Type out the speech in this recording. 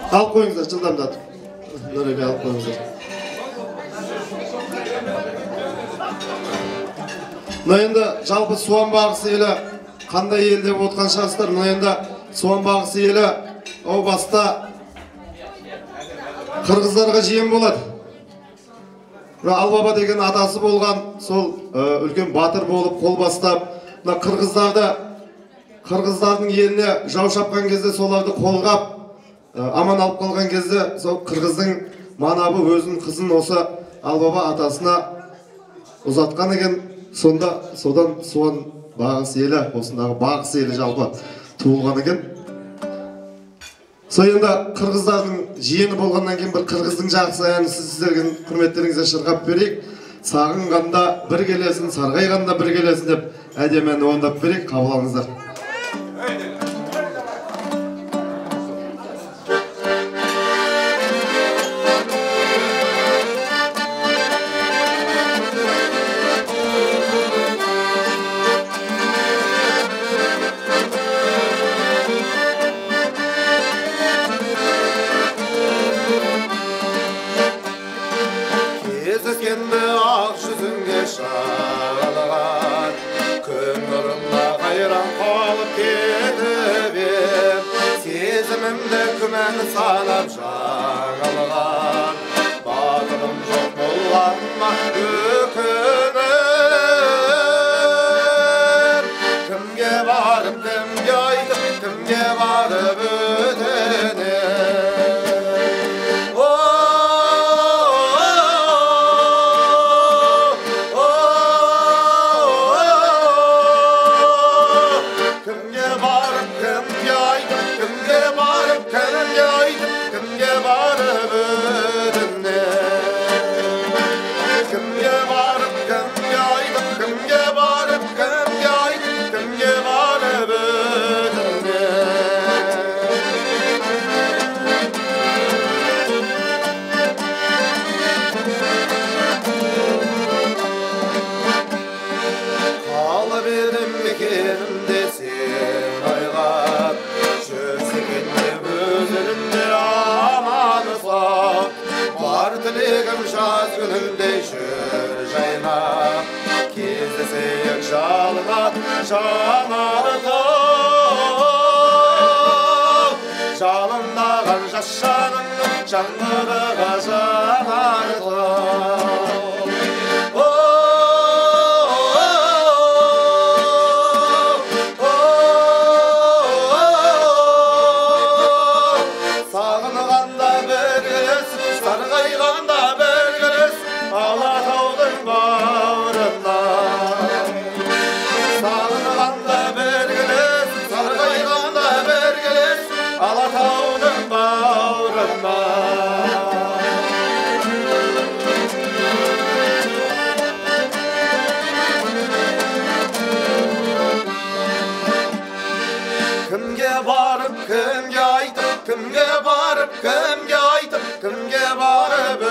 Алып қойыңыздар, жылдамдатып. Нұреке алып қойыңыздар. Мына енді жалпы суан бағысы елі қандай ел деп отқан шығарсыздар. Мына енді суан бағысы елі о баста қырғыздарға жиен болады. Албаба деген атасы болған, сол үлкен батыр болып қол бастап, қырғыздардың еліне жау шапқан кезде соларды қолғап аман алып қалған кезде сол қырғыздың манабы өзінің қызын осы Албаба атасына ұзатқан екен. Содан суан бағысы елі, осындағы бағысы елі жалпы туылған екен. Сол енді қырғыздардың жиені болғаннан кейін бір қырғыздың жақсы әнін сіздерге құрметтеріңізге шырқап берейік. Сағынғанда бір келесін, сарғайғанда бір келесін деп әдемі әнді орындап берейік, қабыл алыңыздар. Кездескенде ақ жүзіңе шағылған, күн нұрына қайран қалып кетіп ем, сезімімді күмән санап жаңылған, батылым жоқ болғаныма өкінем. Кімге барып, кімге айтып, кімге барып өтінем. Тілегім жаз күніндей жүр жайнап, кездесейік жалынат жанарқау. Жалындаған жас жанымның жаңғырығы жанарқау. Сағынғанда бір келесін, сарғайғанда бір келесін, Алатаудың бауырына. Сағынғанда бір келесін, сарғайғанда бір келесін, Алатаудың бауырына. Кімге барып, кімге айтып, кімге барып, кімге айтып, кімге барып